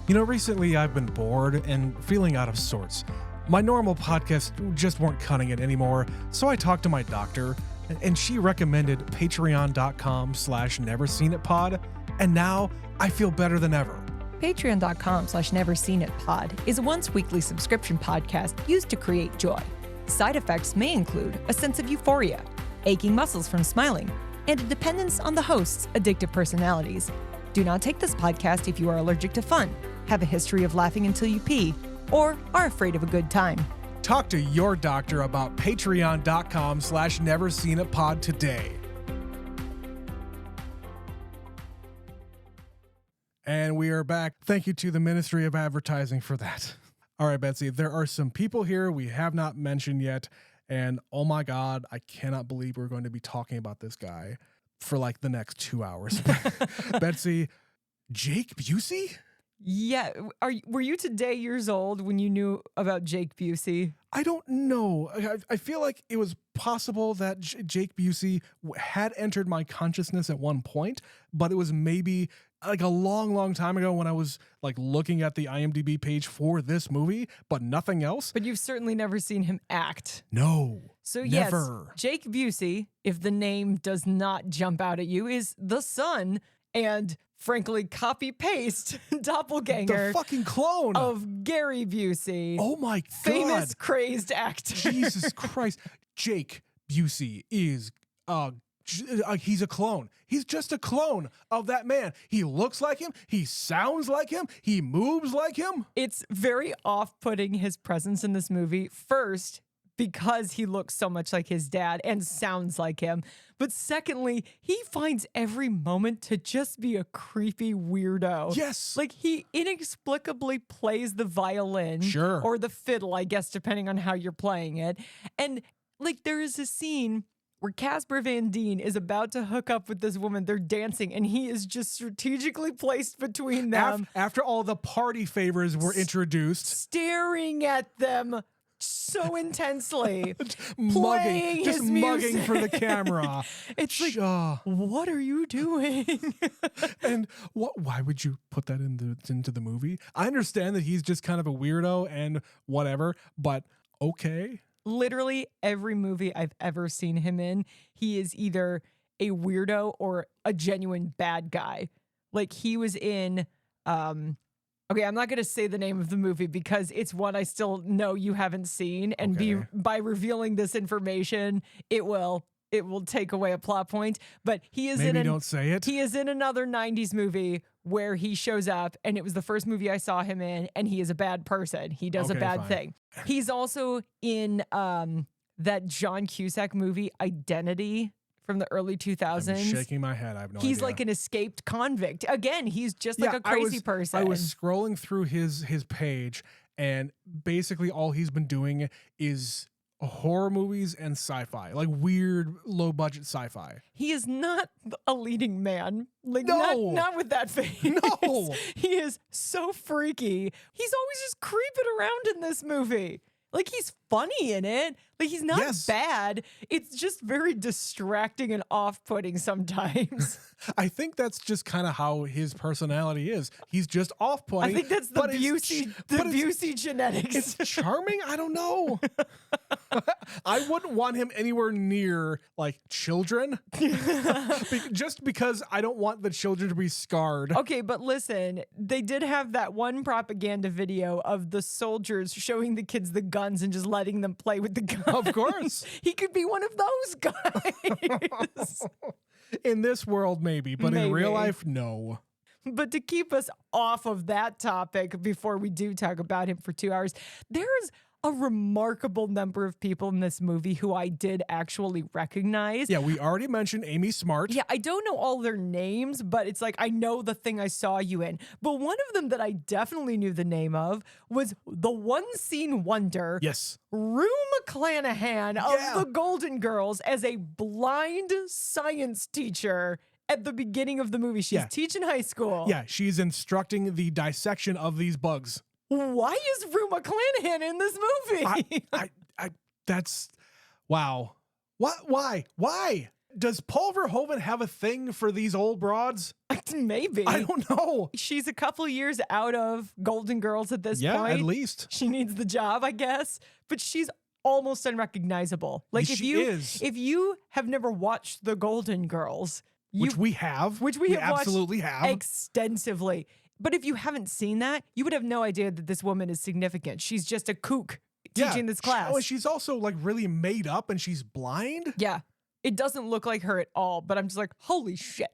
Recently I've been bored and feeling out of sorts. My normal podcasts just weren't cutting it anymore, so I talked to my doctor, and she recommended patreon.com/neverseenitpod, and now I feel better than ever. Patreon.com/neverseenitpod is a once-weekly subscription podcast used to create joy. Side effects may include a sense of euphoria, aching muscles from smiling, and a dependence on the host's addictive personalities. Do not take this podcast if you are allergic to fun, have a history of laughing until you pee, or are afraid of a good time. Talk to your doctor about patreon.com/neverseenitpod today. And we are back. Thank you to the Ministry of Advertising for that. All right, Betsy, there are some people here we have not mentioned yet. And oh my God, I cannot believe we're going to be talking about this guy for like the next 2 hours. Betsy, Jake Busey? Yeah. Were you today years old when you knew about Jake Busey? I don't know. I feel like it was possible that Jake Busey had entered my consciousness at one point, but it was maybe like a long, long time ago when I was like looking at the IMDb page for this movie, but nothing else. But you've certainly never seen him act. No. So never. Yes, Jake Busey, if the name does not jump out at you, is the son and frankly copy-paste doppelganger The fucking clone of Gary Busey. Oh my God. Famous crazed actor. Jesus Christ. Jake Busey is he's a clone. He's just a clone of that man. He looks like him. He sounds like him. He moves like him. It's very off-putting, his presence in this movie. First, because he looks so much like his dad and sounds like him. But secondly, he finds every moment to just be a creepy weirdo. Yes. Like he inexplicably plays the violin. Sure. Or the fiddle, I guess, depending on how you're playing it. And like there is a scene where Casper Van Dien is about to hook up with this woman. They're dancing, and he is just strategically placed between them, After all the party favors were introduced, staring at them so intensely, mugging, just his mugging music. for the camera. It's like, what are you doing? And why would you put that into the movie? I understand that he's just kind of a weirdo and whatever, but okay. Literally every movie I've ever seen him in, he is either a weirdo or a genuine bad guy. Like he was in, okay, I'm not going to say the name of the movie because it's one I still know you haven't seen. And by revealing this information, it will take away a plot point. But he is don't say it. He is in another 90s movie where he shows up, and it was the first movie I saw him in, and he is a bad person. He does a bad thing. He's also in that John Cusack movie, Identity, from the early 2000s. I'm shaking my head. I have no idea. He's like an escaped convict. Again, he's just like a crazy person. I was scrolling through his page, and basically all he's been doing is horror movies and sci-fi, like weird low budget sci-fi. He is not a leading man. Like No. not with that face. No. He is so freaky. He's always just creeping around in this movie. Like he's funny in it. Like he's not bad. It's just very distracting and off-putting sometimes. I think that's just kind of how his personality is. He's just off-putting. I think that's the Busey genetics. It's charming. I don't know. I wouldn't want him anywhere near like children, just because I don't want the children to be scarred. Okay, but listen, they did have that one propaganda video of the soldiers showing the kids the guns and just letting them play with the guns. Of course. He could be one of those guys. In this world, maybe, but in real life, no. But to keep us off of that topic before we do talk about him for 2 hours, there's a remarkable number of people in this movie who I did actually recognize. Yeah, we already mentioned Amy Smart. Yeah, I don't know all their names, but it's like I know the thing I saw you in. But one of them that I definitely knew the name of was the one scene wonder. Yes. Rue McClanahan of the Golden Girls as a blind science teacher at the beginning of the movie. She's teaching high school. Yeah, she's instructing the dissection of these bugs. Why is Rue McClanahan in this movie? That's wow. What? Why? Does Paul Verhoeven have a thing for these old broads? Maybe. I don't know. She's a couple years out of Golden Girls at this point. Yeah, at least. She needs the job, I guess. But she's almost unrecognizable. Like if you have never watched the Golden Girls, which we absolutely have extensively. But if you haven't seen that, you would have no idea that this woman is significant. She's just a kook teaching this class. She's also like really made up and she's blind. Yeah. It doesn't look like her at all, but I'm just like, holy shit.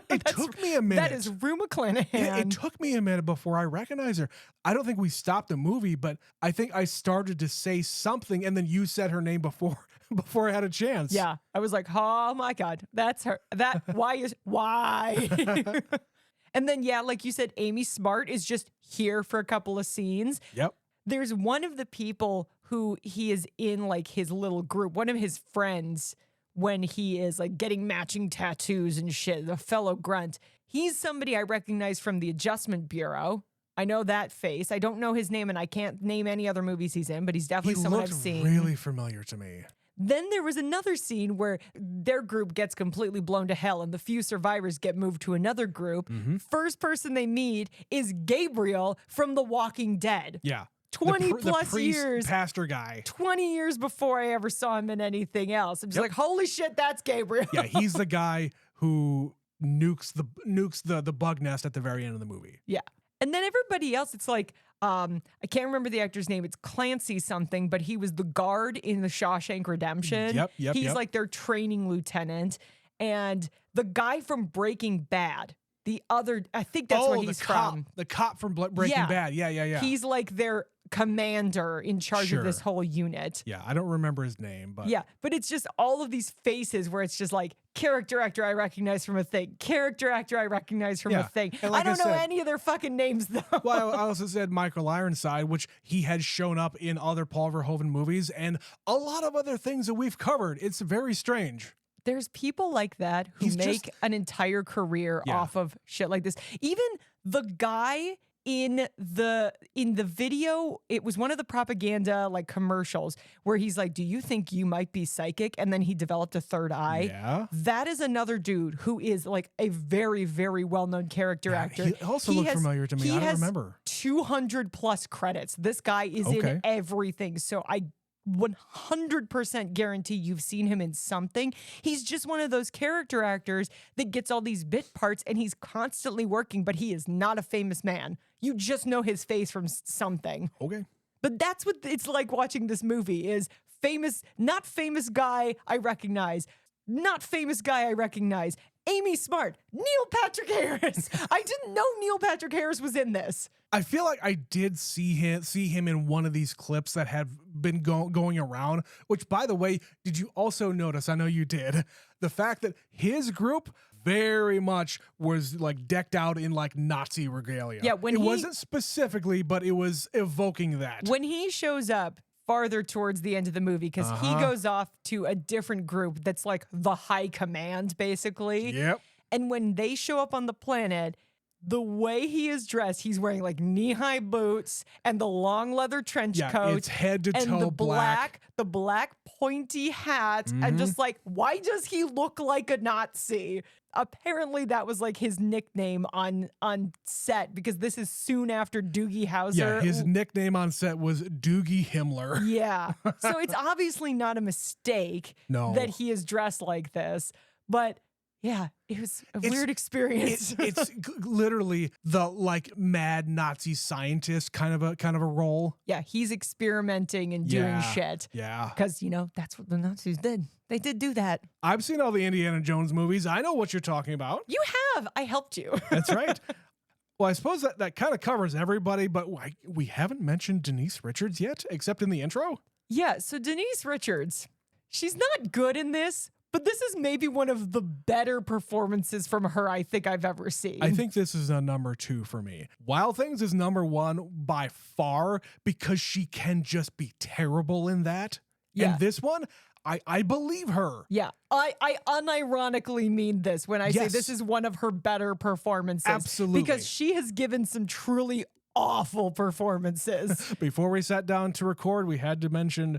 It took me a minute. That is Rue McClanahan. Yeah, it took me a minute before I recognized her. I don't think we stopped the movie, but I think I started to say something and then you said her name before I had a chance. Yeah. I was like, oh my God, that's her. Why? And then, yeah, like you said, Amy Smart is just here for a couple of scenes. Yep. There's one of the people who he is in like his little group, one of his friends, when he is like getting matching tattoos and shit, the fellow grunt. He's somebody I recognize from the Adjustment Bureau. I know that face. I don't know his name and I can't name any other movies he's in, but he's definitely someone I've seen. He really familiar to me. Then there was another scene where their group gets completely blown to hell and the few survivors get moved to another group. Mm-hmm. First person they meet is Gabriel from The Walking Dead. Yeah. 20 plus the priest, years. Pastor guy. 20 years before I ever saw him in anything else. I'm just like, holy shit, that's Gabriel. Yeah, he's the guy who nukes the bug nest at the very end of the movie. Yeah. And then everybody else, it's like, I can't remember the actor's name. It's Clancy something, but he was the guard in the Shawshank Redemption. Yep. He's like their training lieutenant. And the guy from Breaking Bad, I think that's where he's from. The cop from Breaking Bad. Yeah. He's like their commander in charge of this whole unit. Yeah, I don't remember his name, but yeah, but it's just all of these faces where it's just like character actor I recognize from a thing, character actor I recognize from a thing. And like I don't know said, any of their fucking names though. Well, I also said Michael Ironside, which he had shown up in other Paul Verhoeven movies and a lot of other things that we've covered. It's very strange. There's people like that who make an entire career off of shit like this. Even the guy in the video, it was one of the propaganda like commercials where he's like, "Do you think you might be psychic?" And then he developed a third eye. Yeah. That is another dude who is like a very, very well-known character actor. He also looked familiar to me. I don't remember. 200 plus credits. This guy is in everything. So I 100% guarantee you've seen him in something. He's just one of those character actors that gets all these bit parts and he's constantly working, but he is not a famous man. You just know his face from something. Okay. But that's what it's like watching this movie is famous, not famous guy I recognize, not famous guy I recognize. Amy Smart, Neil Patrick Harris. I didn't know Neil Patrick Harris was in this. I feel like I did see him in one of these clips that have been going around, which, by the way, did you also notice, I know you did, the fact that his group very much was like decked out in like Nazi regalia. Yeah, it wasn't specifically, but it was evoking that. When he shows up farther towards the end of the movie, because he goes off to a different group that's like the high command, basically. Yep. And when they show up on the planet, the way he is dressed, he's wearing like knee-high boots and the long leather trench coat. It's head to toe and the black. The black pointy hat. And just like, why does he look like a Nazi? Apparently that was like his nickname on set because this is soon after Doogie Howser. Yeah, his nickname on set was Doogie Himmler. Yeah. So it's obviously not a mistake that he is dressed like this. But yeah, it was a weird experience. It's literally the like mad Nazi scientist kind of a role. Yeah, he's experimenting and doing shit. Yeah. Because, you know, that's what the Nazis did. They did do that. I've seen all the Indiana Jones movies. I know what you're talking about. You have. I helped you. That's right. Well, I suppose that kind of covers everybody, but we haven't mentioned Denise Richards yet, except in the intro. Yeah, so Denise Richards, she's not good in this, but this is maybe one of the better performances from her I think I've ever seen. I think this is a number 2 for me. Wild Things is number 1 by far because she can just be terrible in that. Yeah. And this one, I believe her. Yeah, I unironically mean this when I say this is one of her better performances. Absolutely. Because she has given some truly awful performances. Before we sat down to record, we had to mention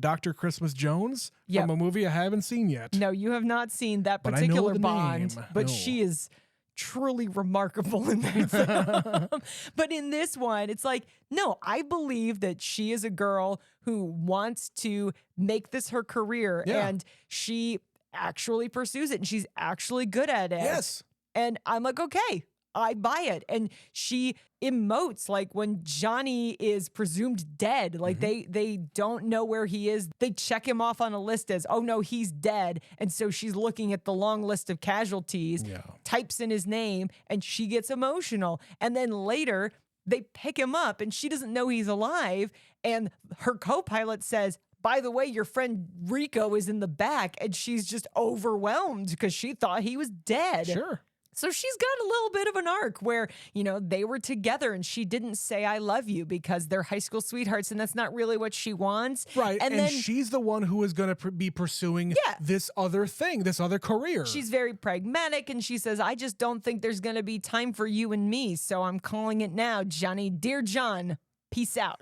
Dr. Christmas Jones from a movie I haven't seen yet. No, you have not seen that But I know particular the Bond, name. but No. she is truly remarkable in that film. But in this one, it's like, no, I believe that she is a girl who wants to make this her career and she actually pursues it and she's actually good at it. Yes. And I'm like, okay, I buy it. And she emotes like when Johnny is presumed dead, like they don't know where he is. They check him off on a list as, oh no, he's dead. And so she's looking at the long list of casualties, types in his name, and she gets emotional. And then later they pick him up and she doesn't know he's alive. And her co-pilot says, by the way, your friend Rico is in the back. And she's just overwhelmed because she thought he was dead. Sure. So she's got a little bit of an arc where, you know, they were together and she didn't say, I love you because they're high school sweethearts and that's not really what she wants. Right. And then she's the one who is going to be pursuing this other thing, this other career. She's very pragmatic and she says, I just don't think there's going to be time for you and me. So I'm calling it now, Johnny. Dear John, peace out.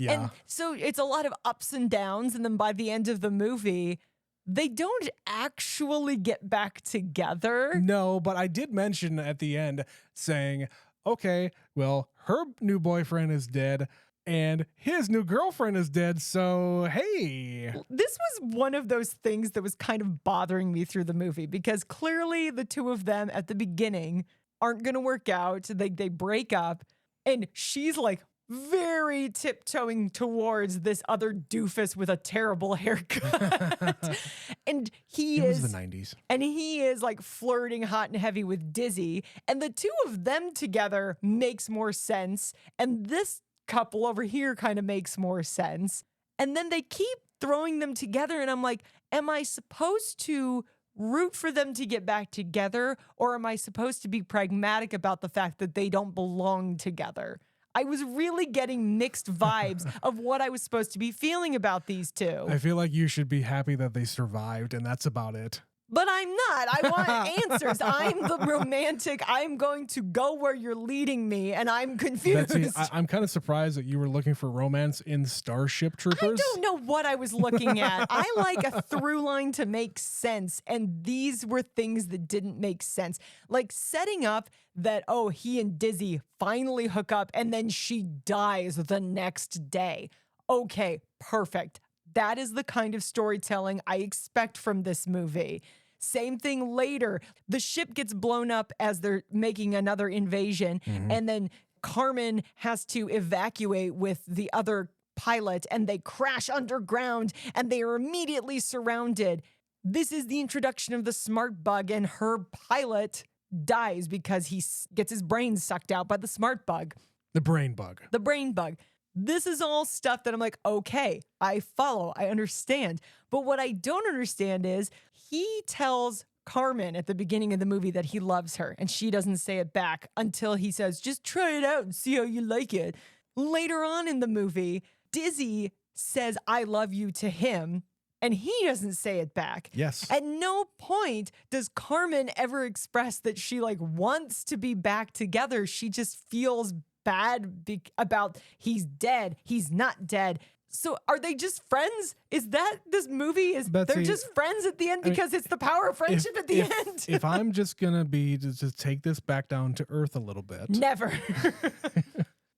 And so it's a lot of ups and downs. And then by the end of the movie, they don't actually get back together. No, but I did mention at the end saying, okay, well, her new boyfriend is dead and his new girlfriend is dead. So, hey. This was one of those things that was kind of bothering me through the movie because clearly the two of them at the beginning aren't going to work out. They break up and she's like, very tiptoeing towards this other doofus with a terrible haircut. And it was the 90s. And he is like flirting hot and heavy with Dizzy. And the two of them together makes more sense. And this couple over here kind of makes more sense. And then they keep throwing them together. And I'm like, am I supposed to root for them to get back together? Or am I supposed to be pragmatic about the fact that they don't belong together? I was really getting mixed vibes of what I was supposed to be feeling about these two. I feel like you should be happy that they survived, and that's about it. But I'm not. I want answers. I'm the romantic. I'm going to go where you're leading me, and I'm confused. Betsy, I'm kind of surprised that you were looking for romance in Starship Troopers. I don't know what I was looking at. I like a through line to make sense, and these were things that didn't make sense. Like setting up that, oh, he and Dizzy finally hook up, and then she dies the next day. Okay, perfect. That is the kind of storytelling I expect from this movie. Same thing later. The ship gets blown up as they're making another invasion, and then Carmen has to evacuate with the other pilot, and they crash underground, and they are immediately surrounded. This is the introduction of the smart bug, and her pilot dies because he gets his brain sucked out by the smart bug. The brain bug. The brain bug. This is all stuff that I'm like, okay, I follow, I understand. But what I don't understand is he tells Carmen at the beginning of the movie that he loves her, and she doesn't say it back until he says, just try it out and see how you like it. Later on in the movie, Dizzy says, I love you to him, and he doesn't say it back. Yes. At no point does Carmen ever express that she wants to be back together. She just feels bad about he's dead. He's not dead. So are they just friends? Is that this movie? Betsy, they're just friends at the end because it's the power of friendship at the end? If I'm just going to be to take this back down to earth a little bit. Never.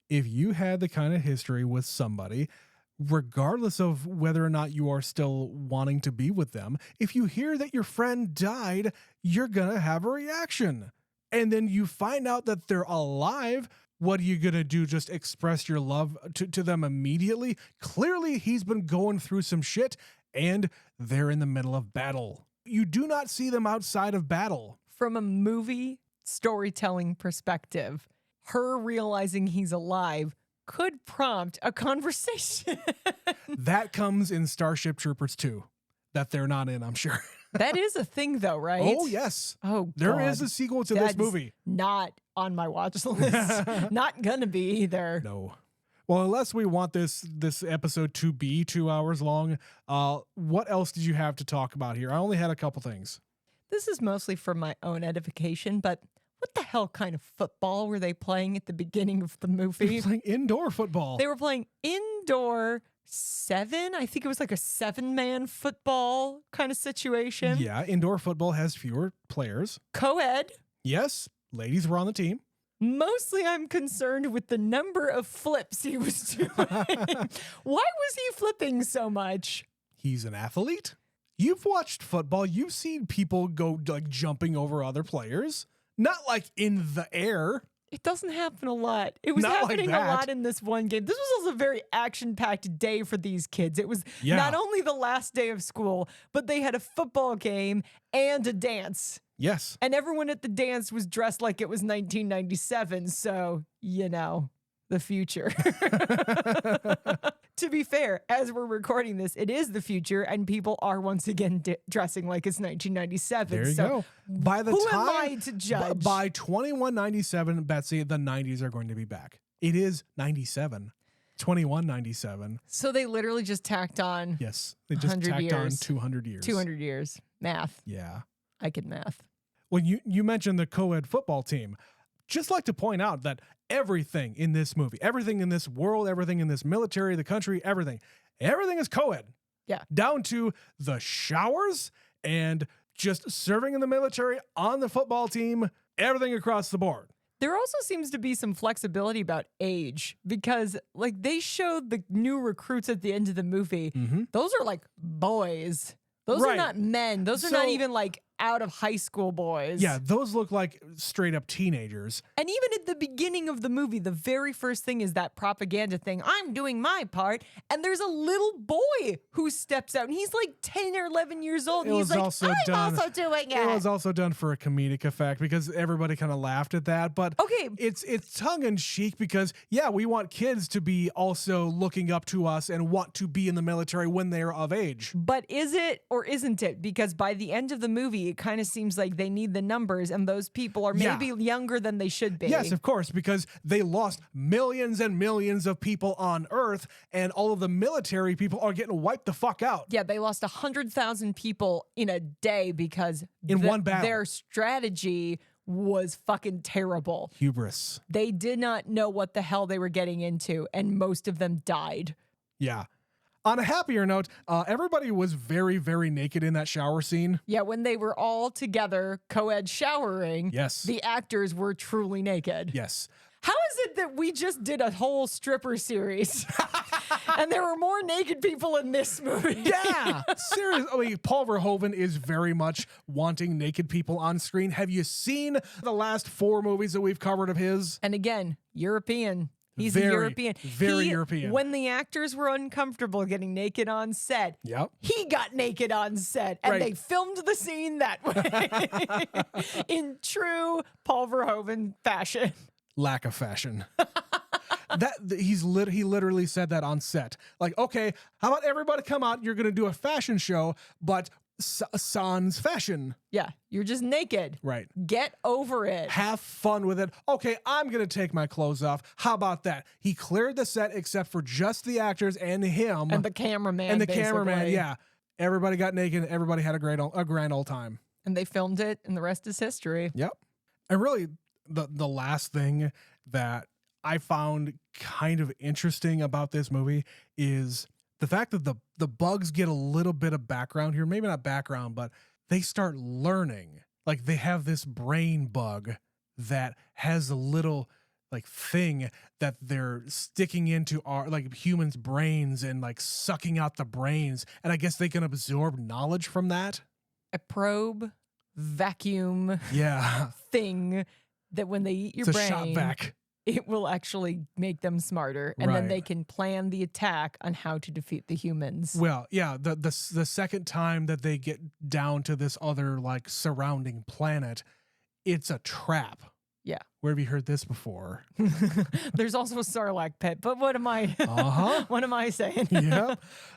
If you had the kind of history with somebody, regardless of whether or not you are still wanting to be with them, if you hear that your friend died, you're going to have a reaction. And then you find out that they're alive. What are you going to do? Just express your love to them immediately? Clearly, he's been going through some shit, and they're in the middle of battle. You do not see them outside of battle. From a movie storytelling perspective, her realizing he's alive could prompt a conversation. That comes in Starship Troopers 2, that they're not in, I'm sure. That is a thing, though, right? Oh, yes. Oh, There God. is a sequel to this movie. Not on my watch list. Not gonna be either. No. Well, unless we want this episode to be 2 hours long, what else did you have to talk about here? I only had a couple things. This is mostly for my own edification, but what the hell kind of football were they playing at the beginning of the movie? Playing indoor football. They were playing indoor I think it was like a 7-man football kind of situation. Yeah, indoor football has fewer players. Co-ed. Yes, ladies were on the team. Mostly I'm concerned with the number of flips he was doing. Why was he flipping so much? He's an athlete. You've watched football. You've seen people go jumping over other players. Not like in the air. It doesn't happen a lot. It was Not like happening a that. lot in this one game. This was also a very action-packed day for these kids. It was not only the last day of school, but they had a football game and a dance. Yes. And everyone at the dance was dressed like it was 1997. So, the future. To be fair, as we're recording this, it is the future, and people are once again dressing like it's 1997. There you go. By the who time, am I to judge? By 2197, Betsy, the 90s are going to be back. It is 97. 2197. So they literally just tacked on. Yes. They just 100 tacked on years. 200 years. 200 years. Math. Yeah. I can math. Well, you mentioned the co-ed football team. Just like to point out that everything in this movie, everything in this world, everything in this military, the country, everything is co-ed. Yeah. Down to the showers and just serving in the military, on the football team, everything across the board. There also seems to be some flexibility about age because they showed the new recruits at the end of the movie. Mm-hmm. Those are like boys. Those are not men. Those are not even like out of high school boys. Yeah, those look like straight up teenagers. And even at the beginning of the movie, the very first thing is that propaganda thing. I'm doing my part. And there's a little boy who steps out, and he's like 10 or 11 years old. And he's like, I'm also doing it. It was also done for a comedic effect because everybody kind of laughed at that. But okay, it's tongue in cheek because, yeah, we want kids to be also looking up to us and want to be in the military when they're of age. But is it or isn't it? Because by the end of the movie, it kind of seems like they need the numbers, and those people are maybe younger than they should be. Yes, of course, because they lost millions and millions of people on Earth, and all of the military people are getting wiped the fuck out. Yeah, they lost 100,000 people in a day because in one battle, their strategy was fucking terrible. Hubris. They did not know what the hell they were getting into, and most of them died. Yeah. On a happier note, everybody was very, very naked in that shower scene. Yeah, when they were all together, co-ed showering, yes, the actors were truly naked. Yes. How is it that we just did a whole stripper series and there were more naked people in this movie? Yeah, seriously. I mean, Paul Verhoeven is very much wanting naked people on screen. Have you seen the last 4 movies that we've covered of his? And again, European. He's very, a European. Very European. When the actors were uncomfortable getting naked on set, he got naked on set, and they filmed the scene that way in true Paul Verhoeven fashion. Lack of fashion. He literally said that on set. Like, okay, how about everybody come out? You're going to do a fashion show, but sans fashion. Yeah, you're just naked. Right. Get over it. Have fun with it. Okay, I'm going to take my clothes off. How about that? He cleared the set except for just the actors and him. And the cameraman. And the cameraman, yeah. Everybody got naked. Everybody had a grand old time. And they filmed it, and the rest is history. Yep. And really, the last thing that I found kind of interesting about this movie is the fact that the bugs get a little bit of background here. Maybe not background, but they start learning. Like, they have this brain bug that has a little like thing that they're sticking into our like humans' brains and like sucking out the brains. And I guess they can absorb knowledge from that. A probe, vacuum, thing that when they eat your brain, a shot vac. It will actually make them smarter, and then they can plan the attack on how to defeat the humans. Well, yeah, the second time that they get down to this other like surrounding planet, it's a trap. Yeah. Where have you heard this before? There's also a Sarlacc pit, but what am I? What am I saying? Yeah,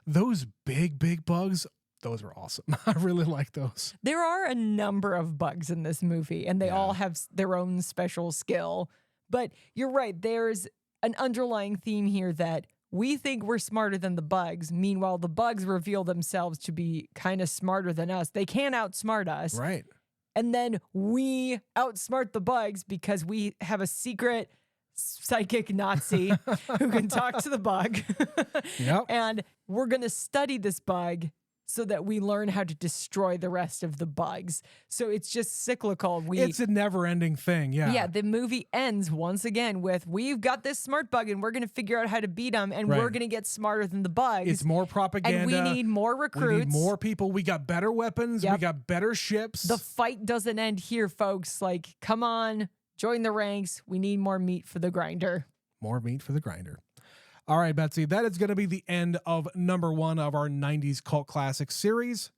those big bugs. Those are awesome. I really like those. There are a number of bugs in this movie, and they all have their own special skill. But you're right. There's an underlying theme here that we think we're smarter than the bugs. Meanwhile, the bugs reveal themselves to be kind of smarter than us. They can't outsmart us. Right. And then we outsmart the bugs because we have a secret psychic Nazi who can talk to the bug. Yep. And we're going to study this bug so that we learn how to destroy the rest of the bugs. So it's just cyclical. It's a never-ending thing, yeah. Yeah, the movie ends once again with, we've got this smart bug and we're going to figure out how to beat them, and we're going to get smarter than the bugs. It's more propaganda. And we need more recruits. We need more people. We got better weapons. We got better ships. The fight doesn't end here, folks. Like, come on, join the ranks. We need more meat for the grinder. More meat for the grinder. All right, Betsy, that is going to be the end of number 1 of our 90s cult classic series.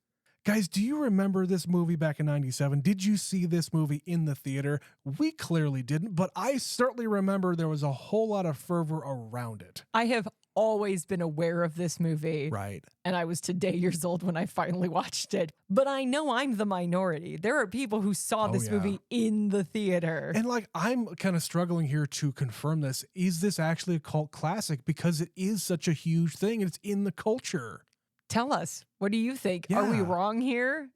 Guys, do you remember this movie back in 97? Did you see this movie in the theater? We clearly didn't, but I certainly remember there was a whole lot of fervor around it. I have always been aware of this movie. Right. And I was today years old when I finally watched it. But I know I'm the minority. There are people who saw this movie in the theater. And like, I'm kind of struggling here to confirm this. Is this actually a cult classic? Because it is such a huge thing and it's in the culture. Tell us, what do you think? Yeah. Are we wrong here?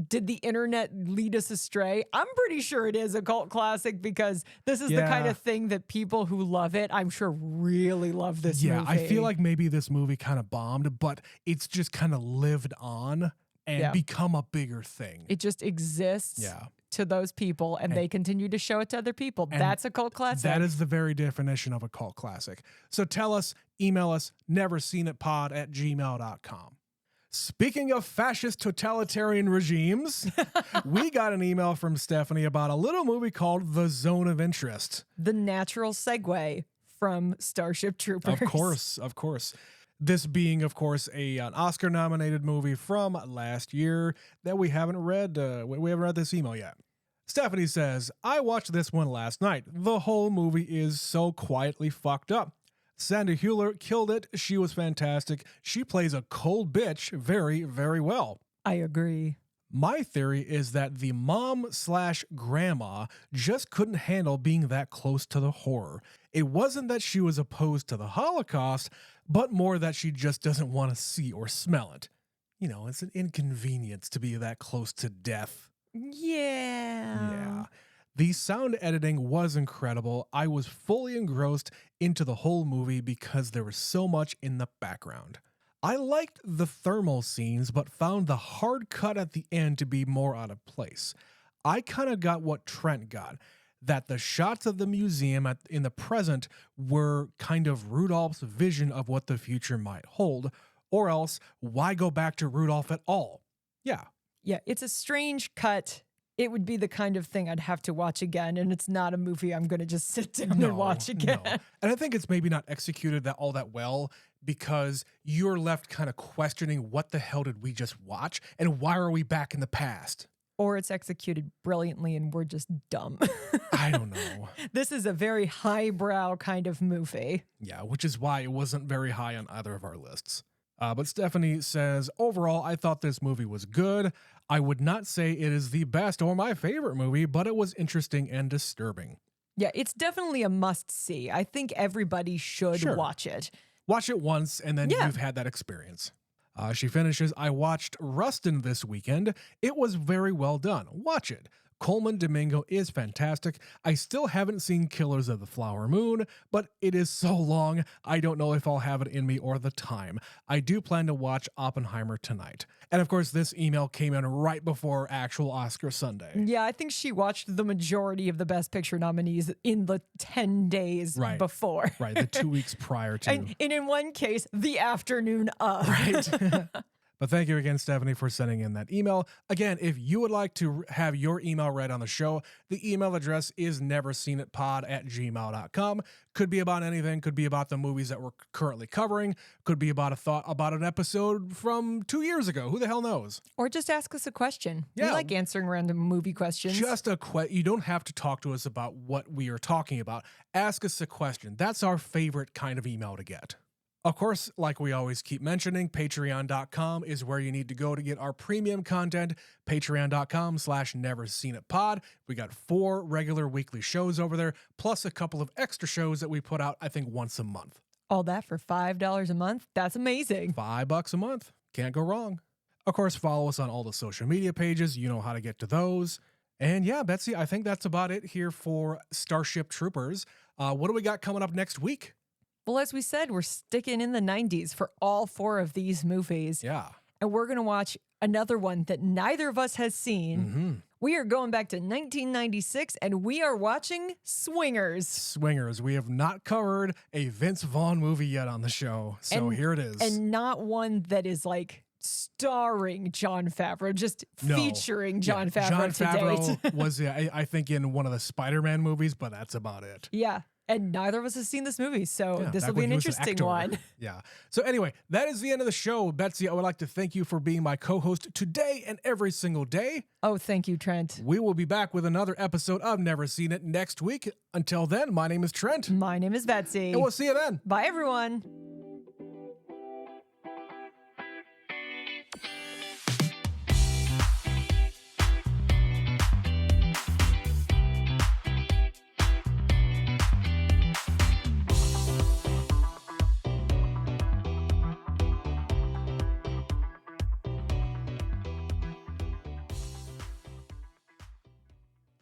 Did the internet lead us astray? I'm pretty sure it is a cult classic because this is the kind of thing that people who love it, I'm sure, really love this movie. Yeah, I feel like maybe this movie kind of bombed, but it's just kind of lived on and become a bigger thing. It just exists to those people, and they continue to show it to other people. That's a cult classic. That is the very definition of a cult classic. So tell us, email us, neverseenitpod@gmail.com. Speaking of fascist totalitarian regimes, we got an email from Stephanie about a little movie called The Zone of Interest. The natural segue from Starship Troopers. Of course. This being, of course, an Oscar-nominated movie from last year that we haven't read. We haven't read this email yet. Stephanie says, I watched this one last night. The whole movie is so quietly fucked up. Sandy Hewler killed it. She was fantastic. She plays a cold bitch very, very well. I agree. My theory is that the mom/grandma just couldn't handle being that close to the horror. It wasn't that she was opposed to the Holocaust, but more that she just doesn't want to see or smell it. You know, it's an inconvenience to be that close to death. Yeah. The sound editing was incredible. I was fully engrossed into the whole movie because there was so much in the background. I liked the thermal scenes, but found the hard cut at the end to be more out of place. I kind of got what Trent got, that the shots of the museum in the present were kind of Rudolph's vision of what the future might hold, or else why go back to Rudolph at all? Yeah, it's a strange cut. It would be the kind of thing I'd have to watch again, and it's not a movie I'm going to just sit down and watch again. No. And I think it's maybe not executed all that well because you're left kind of questioning what the hell did we just watch and why are we back in the past? Or it's executed brilliantly and we're just dumb. I don't know. This is a very highbrow kind of movie. Yeah, which is why it wasn't very high on either of our lists. But Stephanie says, overall, I thought this movie was good. I would not say it is the best or my favorite movie, but it was interesting and disturbing. Yeah, it's definitely a must-see. I think everybody should watch it. Watch it once, and then you've had that experience. She finishes, I watched Rustin this weekend. It was very well done. Watch it. Coleman Domingo is fantastic. I still haven't seen Killers of the Flower Moon, but it is so long, I don't know if I'll have it in me or the time. I do plan to watch Oppenheimer tonight. And of course, this email came in right before actual Oscar Sunday. Yeah, I think she watched the majority of the Best Picture nominees in the 10 days before. Right, the 2 weeks prior to. And in one case, the afternoon of. Right. But thank you again, Stephanie, for sending in that email. Again, if you would like to have your email read on the show, the email address is neverseenitpod@gmail.com. Could be about anything. Could be about the movies that we're currently covering. Could be about a thought about an episode from 2 years ago. Who the hell knows? Or just ask us a question. Yeah. We like answering random movie questions. Just a question. You don't have to talk to us about what we are talking about. Ask us a question. That's our favorite kind of email to get. Of course, like we always keep mentioning, patreon.com is where you need to go to get our premium content. Patreon.com/neverseenitpod. We got 4 regular weekly shows over there, plus a couple of extra shows that we put out, I think, once a month. All that for $5 a month? That's amazing. $5 a month. Can't go wrong. Of course, follow us on all the social media pages. You know how to get to those. And yeah, Betsy, I think that's about it here for Starship Troopers. What do we got coming up next week? Well, as we said, we're sticking in the 90s for all 4 of these movies. Yeah. And we're going to watch another one that neither of us has seen. Mm-hmm. We are going back to 1996, and we are watching Swingers. Swingers. We have not covered a Vince Vaughn movie yet on the show, so here it is. And not one that is like starring Jon Favreau, just featuring Jon Favreau Jon to Favreau date. was, I think, in one of the Spider-Man movies, but that's about it. Yeah. And neither of us has seen this movie, so this will back be when an he was interesting actor. one. Yeah. So anyway, that is the end of the show. Betsy, I would like to thank you for being my co-host today and every single day. Oh, thank you, Trent. We will be back with another episode of Never Seen It next week. Until then, my name is Trent. My name is Betsy. And we'll see you then. Bye, everyone.